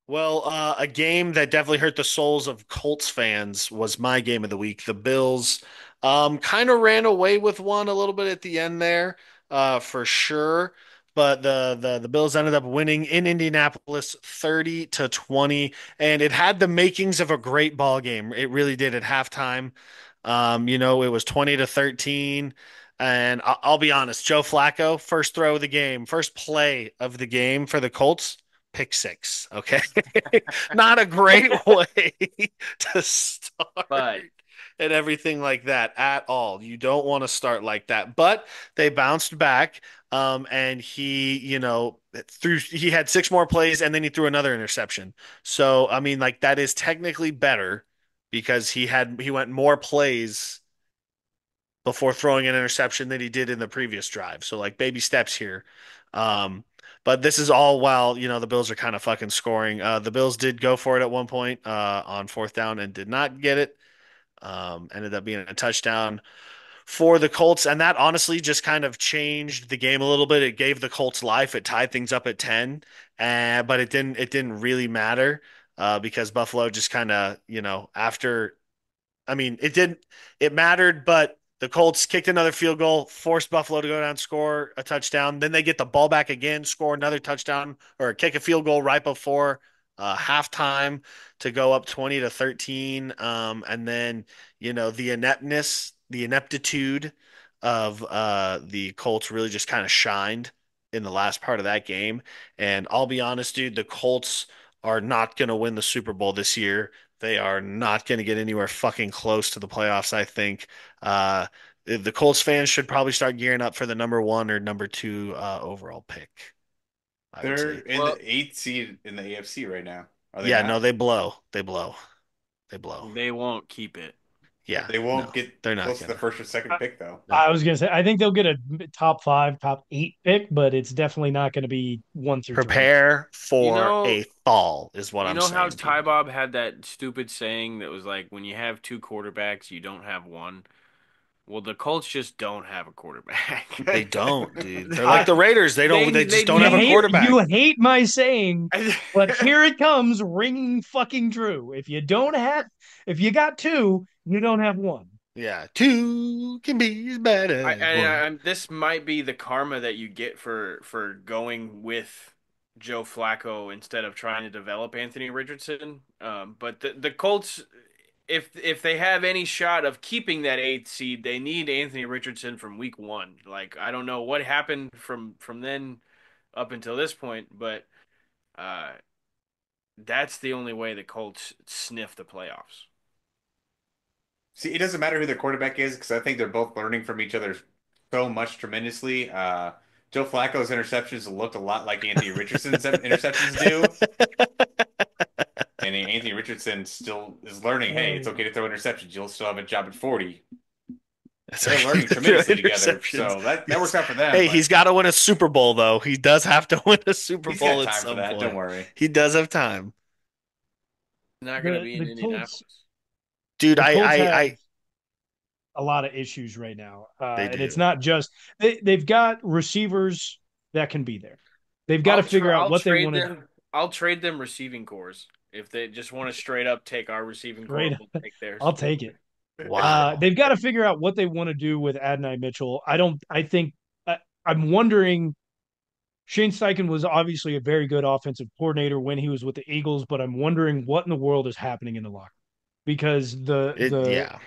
Well, a game that definitely hurt the souls of Colts fans was my game of the week. The Bills kind of ran away with one a little bit at the end there, for sure. But the Bills ended up winning in Indianapolis 30-20, and it had the makings of a great ball game. It really did at halftime. It was 20-13. And I'll be honest, Joe Flacco, first throw of the game, first play of the game for the Colts, pick six. Okay. Not a great way to start But and everything like that at all. You don't want to start like that. But they bounced back. And he had six more plays and then he threw another interception. So, I mean, like that is technically better because he went more plays before throwing an interception than he did in the previous drive. So like baby steps here. Um, but this is all while, the Bills are kind of fucking scoring. The Bills did go for it at one point on fourth down and did not get it. Ended up being a touchdown for the Colts, and that honestly just kind of changed the game a little bit. It gave the Colts life. It tied things up at 10, but it didn't really matter because Buffalo just kind of, after I mean, it mattered, but the Colts kicked another field goal, forced Buffalo to go down, score a touchdown. Then they get the ball back again, score another touchdown or kick a field goal right before halftime to go up 20-13. And then, the ineptitude of the Colts really just kind of shined in the last part of that game. And I'll be honest, dude, the Colts are not going to win the Super Bowl this year. They are not going to get anywhere fucking close to the playoffs, I think. The Colts fans should probably start gearing up for the number one or number two overall pick, I would They're say. in well, the eighth seed in the AFC right now. Are they Yeah, no, not? they blow. They blow. They blow. they won't keep it. Yeah, They won't no, get they're not close to the gonna. first or second I, pick though. No. I was gonna say I think they'll get a top five, top eight pick, but it's definitely not going to be one through three. Prepare You for know, a fall, is what you I'm know how saying, Ty people. Bob had that stupid saying that was like, when you have two quarterbacks, you don't have one. Well, the Colts just don't have a quarterback. They don't, dude. They're like I the Raiders. They don't. They They just don't have a need. quarterback. you hate my saying, but here it comes, ringing fucking true. If you got two, you don't have one. Yeah, two can be as bad as one. This might be the karma that you get for going with Joe Flacco instead of trying to develop Anthony Richardson. But the Colts, if they have any shot of keeping that eighth seed, they need Anthony Richardson from week one. Like, I don't know what happened from then up until this point, but uh, that's the only way the Colts sniff the playoffs. See, it doesn't matter who their quarterback is because I think they're both learning from each other so much tremendously. Joe Flacco's interceptions look a lot like Anthony Richardson's interceptions do. And Anthony Richardson still is learning, hey, it's okay to throw interceptions. You'll still have a job at 40. That's They're right. learning Throw tremendously together. interceptions. So that Yes. works out for them, Hey, he's but got to win a Super Bowl, though. He does have to win a Super he's Bowl got at time for some that. Don't point. worry. He does have time. Not going to The be in the Colts Indianapolis. Dude, the I, Colts I, have I, a lot of issues right now, they and it's do. not just they've got receivers that can be there. They've got to figure out I'll what they trade want to them. I'll trade them receiving cores. If they just want to straight up take our receiving core, trade. we'll take theirs. I'll take it. Wow. They've got to figure out what they want to do with Adonai Mitchell. I don't. I think I'm wondering. Shane Steichen was obviously a very good offensive coordinator when he was with the Eagles, but I'm wondering what in the world is happening in the locker because Yeah.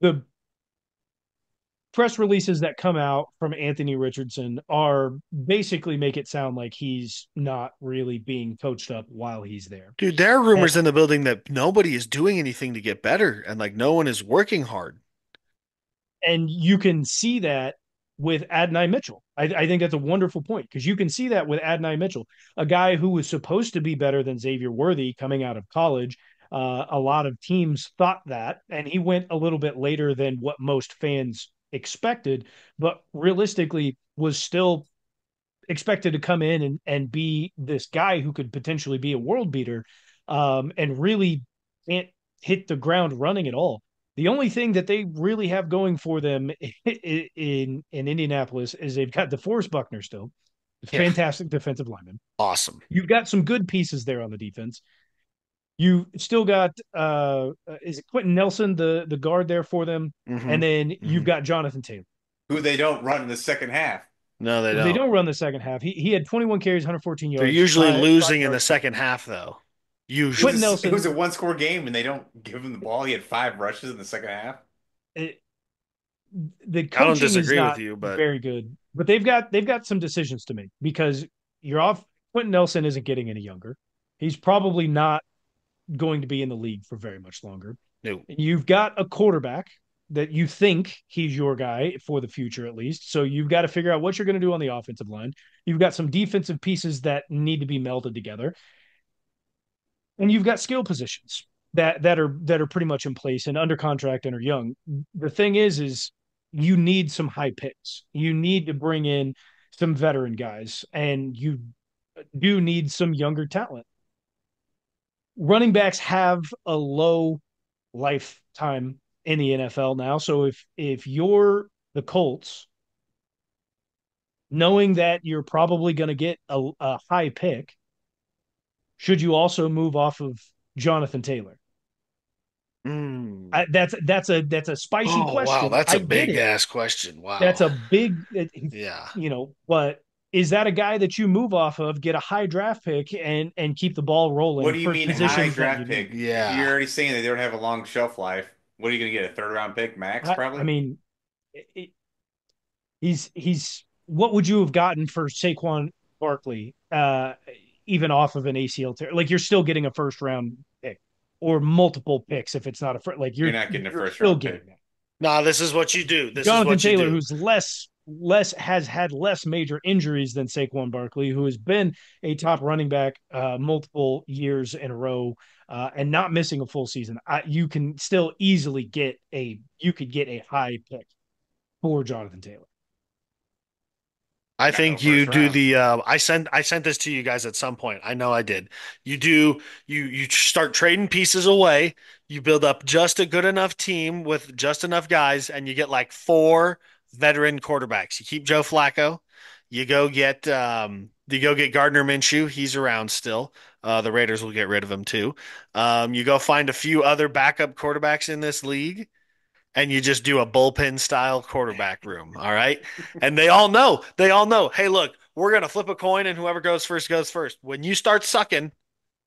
the press releases that come out from Anthony Richardson are basically make it sound like he's not really being coached up while he's there. Dude, there are And, rumors in the building that nobody is doing anything to get better and like no one is working hard. and you can see that with Adonai Mitchell. I think that's a wonderful point because you can see that with Adonai Mitchell, a guy who was supposed to be better than Xavier Worthy coming out of college. A lot of teams thought that, and he went a little bit later than what most fans expected, but realistically was still expected to come in and be this guy who could potentially be a world beater, and really can't hit the ground running at all. The only thing that they really have going for them in Indianapolis is they've got DeForest Buckner still. Yeah. Fantastic defensive lineman. Awesome. You've got some good pieces there on the defense. You still got is it Quentin Nelson, the guard there for them, Hmm. and then you've Hmm. got Jonathan Taylor. Who they don't run in the second half. No, they They don't. don't run the second half. He had 21 carries, 114 They're yards, usually five losing in the yards. second half, though. It Quentin Usually. was a Nelson, one score game and they don't give him the ball. He had 5 rushes in the second half. it, the I don't coaching is disagree with not you, but very good, but they've got some decisions to make because you're off. Quentin Nelson isn't getting any younger. He's probably not going to be in the league for very much longer. no. You've got a quarterback that you think he's your guy for the future, at least. So you've got to figure out what you're going to do on the offensive line. You've got some defensive pieces that need to be melded together, and you've got skill positions that are pretty much in place and under contract and are young. The thing is you need some high picks. You need to bring in some veteran guys, and you do need some younger talent. Running backs have a low lifetime in the NFL now. So if you're the Colts, knowing that you're probably going to get a high pick, should you also move off of Jonathan Taylor? Mm. That's a spicy Oh, wow. question. That's I a get big it. ass question. That's Wow. a big, Yeah. but is that a guy that you move off of, get a high draft pick, and keep the ball What rolling do you for mean high positions that you draft need? pick? If you're Yeah. already saying that they don't have a long shelf life, what are you going to get? A third round pick max, I probably? mean, it, he's what would you have gotten for Saquon Barkley, even off of an ACL tear? Like you're still getting a first round pick or multiple picks if it's not a first. Like You're you're not getting a you're first still round getting pick. that. No, this is what you do. This is Jonathan what you Taylor, do. who's less has had less major injuries than Saquon Barkley, who has been a top running back multiple years in a row. And not missing a full season, you can still easily get a high pick for Jonathan Taylor. I Not no think you first do round. the I sent this to you guys at some point. I know I did. You start trading pieces away. You build up just a good enough team with just enough guys and you get like four veteran quarterbacks. You keep Joe Flacco. You go get Gardner Minshew. He's around still. The Raiders will get rid of him too. You go find a few other backup quarterbacks in this league and you just do a bullpen style quarterback room. All right. And they all know, hey, look, we're going to flip a coin and whoever goes first goes first. When you start sucking,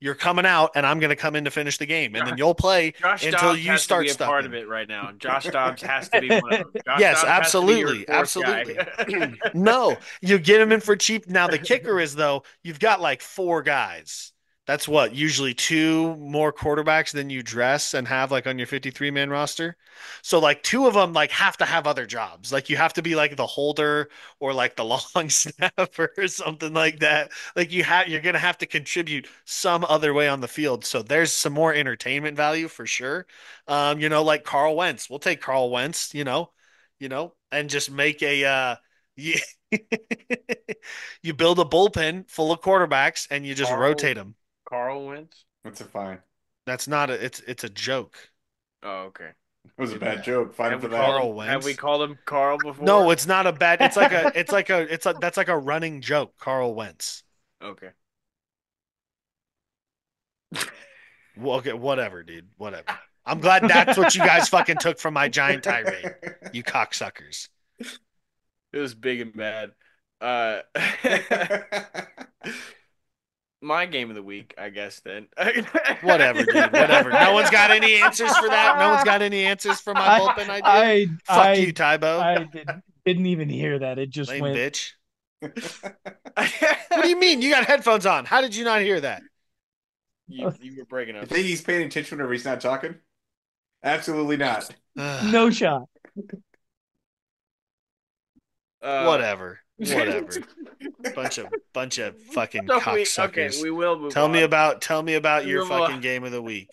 you're coming out and I'm going to come in to finish the game. And then you'll play Josh until Dobbs you has to start be a part of sucking. it right now. Josh Dobbs has to be one of them. Josh Yes, Dobbs has to be your absolutely. fourth guy. Absolutely. No, you get him in for cheap. Now, the kicker is, though, you've got like four guys. That's what, usually two more quarterbacks than you dress and have like on your 53-man roster. So like two of them like have to have other jobs. Like you have to be like the holder or like the long snapper or something like that. Like you're gonna have to contribute some other way on the field. So there's some more entertainment value for sure. Like Carl Wentz. We'll take Carl Wentz, and just make a you, you build a bullpen full of quarterbacks and you just Carl rotate them. Carl Wentz. That's a fine. That's not a it's a joke. Oh, okay. It was a Did bad Yeah. joke. Find him have for we called that. him? Carl Have we Wentz. called him Carl No, before? it's not a bad. It's like that's like a running joke. Carl Wentz. Okay. Well, okay, whatever, dude. Whatever. I'm glad that's what you guys fucking took from my giant tirade. You cocksuckers. It was big and bad. Uh, my game of the week, I guess. Then. Whatever, dude. Whatever. No one's got any answers for that. No one's got any answers for my I bullpen idea. I Fuck you, I Tybo. I didn't even hear that. It just Lame went. bitch. What do you mean? You got headphones on. How did you not hear that? You were breaking You up. think he's paying attention whenever he's not talking? Absolutely not. No shot. Uh, Whatever. Whatever. Bunch of fucking so we okay. cocksuckers. We will move Tell me on. about tell me about We your will move fucking on. game of the week.